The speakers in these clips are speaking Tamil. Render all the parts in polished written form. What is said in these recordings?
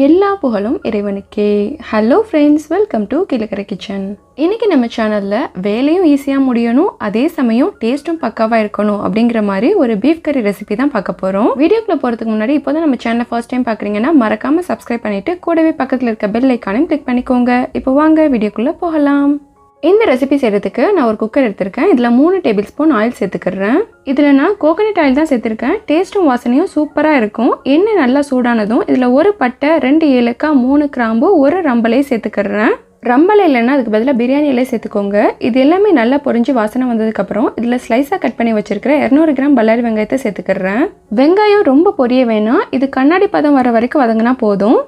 எல்லா புகழும் இறைவனுக்கே. Hello friends, welcome to Kilakarai kitchen. இன்றைக்கி நம்ம சேனலில் வேலையும் ஈஸியாக முடியணும், அதே சமயம் டேஸ்ட்டும் பக்காவாக இருக்கணும் அப்படிங்கிற மாதிரி ஒரு பீஃப் கறி ரெசிபி தான் பார்க்க போகிறோம். வீடியோக்குள்ளே போகிறதுக்கு முன்னாடி இப்போ தான் நம்ம சேனலை ஃபர்ஸ்ட் டைம் பார்க்குறீங்கன்னா மறக்காமல் சப்ஸ்கிரைப் பண்ணிவிட்டு கூடவே பக்கத்தில் இருக்க பெல் ஐக்கானையும் கிளிக் பண்ணிக்கோங்க. இப்போ வாங்க வீடியோக்குள்ளே போகலாம். இந்த ரெசிபி செய்கிறதுக்கு நான் ஒரு குக்கர் எடுத்திருக்கேன். இதில் 3 டேபிள் ஸ்பூன் ஆயில் சேர்த்துக்கிறேன். இதில் நான் கோகனட் ஆயில் தான் சேர்த்துருக்கேன். டேஸ்ட்டும் வாசனையும் சூப்பராக இருக்கும். எண்ணெய் நல்லா சூடானதும் இதில் ஒரு பட்டை, 2 ஏலக்காய், 3 கிராம்பு, 1 ரம்பலையை சேர்த்துக்கிறேன். ரம்பலை இல்லைன்னா அதுக்கு பதிலாக பிரியாணி இலையை சேர்த்துக்கோங்க. இது எல்லாமே நல்லா பொரிஞ்சு வாசனை வந்ததுக்கப்புறம் இதில் ஸ்லைஸாக கட் பண்ணி வச்சிருக்கிற 200 கிராம் பல்லாரி வெங்காயத்தை சேர்த்துக்கிறேன். வெங்காயம் ரொம்ப பொரிய வேணாம், இது கண்ணாடி பதம் வர வரைக்கும் வதங்கினா போதும்.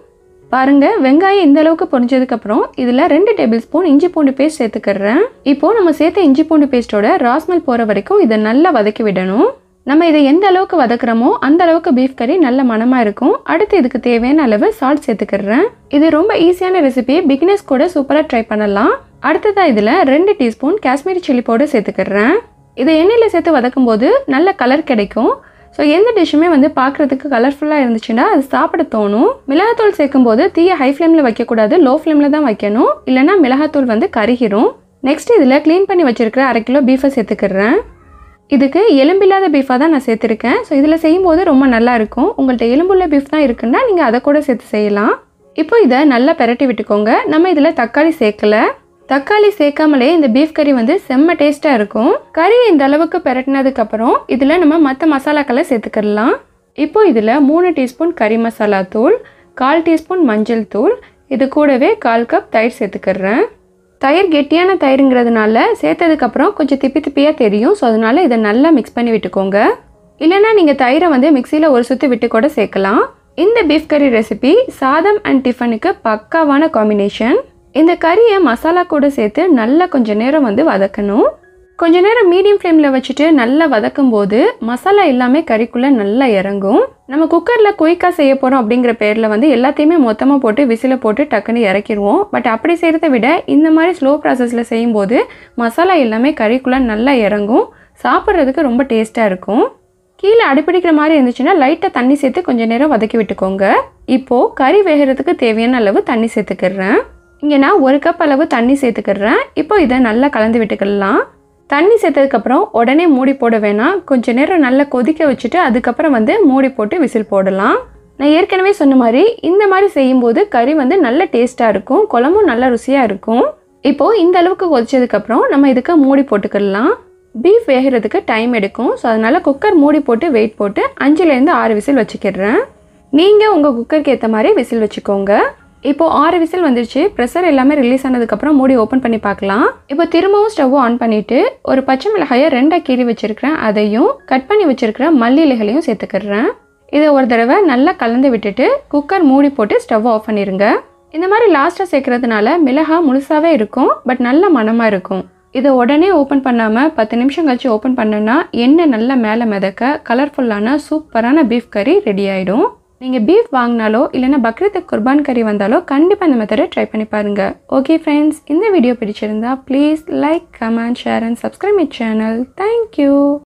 பாருங்க, வெங்காயம் இந்த அளவுக்கு பொரிஞ்சதுக்கப்புறம் இதில் 2 டேபிள் ஸ்பூன் இஞ்சி பூண்டு பேஸ்ட் சேர்த்துக்கிறேன். இப்போ நம்ம சேர்த்த இஞ்சி பூண்டு பேஸ்ட்டோட ராஸ்மல் போகிற வரைக்கும் இதை நல்லா வதக்கி விடணும். நம்ம இதை எந்த அளவுக்கு வதக்குறோமோ அந்த அளவுக்கு பீஃப் கறி நல்ல மனமாக இருக்கும். அடுத்து இதுக்கு தேவையான அளவு சால்ட் சேர்த்துக்கிறேன். இது ரொம்ப ஈஸியான ரெசிபி, பிகினர்ஸ் கூட சூப்பராக ட்ரை பண்ணலாம். அடுத்ததாக இதில் 2 டீஸ்பூன் காஷ்மீரி சில்லி பவுடர் சேர்த்துக்கிறேன். இதை எண்ணெயில் சேர்த்து வதக்கும் போது நல்ல கலர் கிடைக்கும். ஸோ எந்த டிஷ்ஷுமே பார்க்குறதுக்கு கலர்ஃபுல்லாக இருந்துச்சுன்னா அது சாப்பிட தோணும். மிளகாத்தூள் சேர்க்கும்போது தீயை ஹை ஃப்ளேமில் வைக்கக்கூடாது, லோ ஃப்ளேமில் தான் வைக்கணும், இல்லைனா மிளகாத்தூள் கருகிரும். நெக்ஸ்ட் இதில் க்ளீன் பண்ணி வச்சுருக்கிற 1/2 கிலோ பீஃபை சேர்த்துக்கிறேன். இதுக்கு எலும்பில்லாத பீஃபாக தான் நான் சேர்த்துருக்கேன். ஸோ இதில் செய்யும்போது ரொம்ப நல்லாயிருக்கும். உங்கள்கிட்ட எலும்புள்ள பீஃப் தான் இருக்குன்னா நீங்கள் அதை கூட சேர்த்து செய்யலாம். இப்போ இதை நல்லா பெரட்டி விட்டுக்கோங்க. நம்ம இதில் தக்காளி சேர்க்கலை. தக்காளி சேர்க்காமலே இந்த பீஃப் கறி செம்ம டேஸ்ட்டாக இருக்கும். கறி இந்த அளவுக்கு பெரட்டினதுக்கப்புறம் இதில் நம்ம மற்ற மசாலாக்களை சேர்த்துக்கிடலாம். இப்போ இதில் 3 டீஸ்பூன் கறி மசாலா தூள், 1/4 டீஸ்பூன் மஞ்சள் தூள், இது கூடவே 1/4 கப் தயிர் சேர்த்துக்கிறேன். தயிர் கெட்டியான தயிருங்கிறதுனால சேர்த்ததுக்கப்புறம் கொஞ்சம் திப்பி திப்பியாக தெரியும். ஸோ அதனால் இதை நல்லா மிக்ஸ் பண்ணி விட்டுக்கோங்க. இல்லைனா நீங்கள் தயிரை மிக்சியில் ஒரு சுற்றி விட்டு கூட சேர்க்கலாம். இந்த பீஃப் கறி ரெசிபி சாதம் அண்ட் டிஃபனுக்கு பக்காவான காம்பினேஷன். இந்த கறியை மசாலா கூட சேர்த்து நல்லா கொஞ்சம் நேரம் வதக்கணும். கொஞ்ச நேரம் மீடியம் ஃப்ளேமில் வச்சுட்டு நல்லா வதக்கும் போது மசாலா எல்லாமே கறிக்குள்ளே நல்லா இறங்கும். நம்ம குக்கரில் குயிக்காக செய்ய போகிறோம் அப்படிங்கிற பேரில் எல்லாத்தையுமே மொத்தமாக போட்டு விசில போட்டு டக்குன்னு இறக்கிடுவோம். பட் அப்படி செய்கிறத விட இந்த மாதிரி ஸ்லோ ப்ராசஸில் செய்யும்போது மசாலா எல்லாமே கறிக்குள்ளே நல்லா இறங்கும். சாப்பிட்றதுக்கு ரொம்ப டேஸ்ட்டாக இருக்கும். கீழே அடிப்பிடிக்கிற மாதிரி இருந்துச்சுன்னா லைட்டாக தண்ணி சேர்த்து கொஞ்சம் நேரம் வதக்கி விட்டுக்கோங்க. இப்போது கறி வேகிறதுக்கு தேவையான அளவு தண்ணி சேர்த்துக்கிறேன். இங்கே நான் 1 கப் அளவு தண்ணி சேர்த்துக்கிறேன். இப்போ இதை நல்லா கலந்து விட்டுக்கலாம். தண்ணி சேர்த்ததுக்கப்புறம் உடனே மூடி போட வேணாம். கொஞ்சம் நேரம் நல்லா கொதிக்க வச்சுட்டு அதுக்கப்புறம் மூடி போட்டு விசில் போடலாம். நான் ஏற்கனவே சொன்ன மாதிரி இந்த மாதிரி செய்யும்போது கறி நல்ல டேஸ்ட்டாக இருக்கும், குழம்பும் நல்ல ருசியாக இருக்கும். இப்போது இந்த அளவுக்கு கொதிச்சதுக்கப்புறம் நம்ம இதுக்கு மூடி போட்டுக்கலாம். பீஃப் வேகிறதுக்கு டைம் எடுக்கும். ஸோ அதனால் குக்கர் மூடி போட்டு வெயிட் போட்டு 5லேருந்து 6 விசில் வச்சுக்கிறேன். நீங்கள் உங்கள் குக்கருக்கு ஏற்ற மாதிரி விசில் வச்சுக்கோங்க. இப்போது 6 விசில் வந்துருச்சு. ப்ரெஷர் எல்லாமே ரிலீஸ் ஆனதுக்கப்புறம் மூடி ஓப்பன் பண்ணி பார்க்கலாம். இப்போ திரும்பவும் ஸ்டவ் ஆன் பண்ணிவிட்டு ஒரு பச்சை மிளகாயை 2 கீறி வச்சுருக்கிறேன். அதையும் கட் பண்ணி வச்சுருக்கிற மல்லி இலைகளையும் சேர்த்துக்கிறேன். இதை ஒரு தடவை நல்லா கலந்து விட்டுட்டு குக்கர் மூடி போட்டு ஸ்டவ் ஆஃப் பண்ணிடுங்க. இந்த மாதிரி லாஸ்ட்டாக சேர்க்குறதுனால மிளகாய் முழுசாகவே இருக்கும், பட் நல்ல மணமாக இருக்கும். இதை உடனே ஓப்பன் பண்ணாமல் 10 நிமிஷம் கழிச்சு ஓப்பன் பண்ணோன்னா எண்ணெய் நல்லா மேலே மிதக்க கலர்ஃபுல்லான சூப்பரான பீஃப் கறி ரெடி ஆகிடும். நீங்கள் பீஃப் வாங்கினாலோ இல்லைனா பக்ரீத்துக்கு குர்பான் கறி வந்தாலோ கண்டிப்பாக இந்த மெத்தடை ட்ரை பண்ணி பாருங்கள். ஓகே ஃப்ரெண்ட்ஸ், இந்த வீடியோ பிடிச்சிருந்தா please like, comment, share and subscribe my channel. Thank you.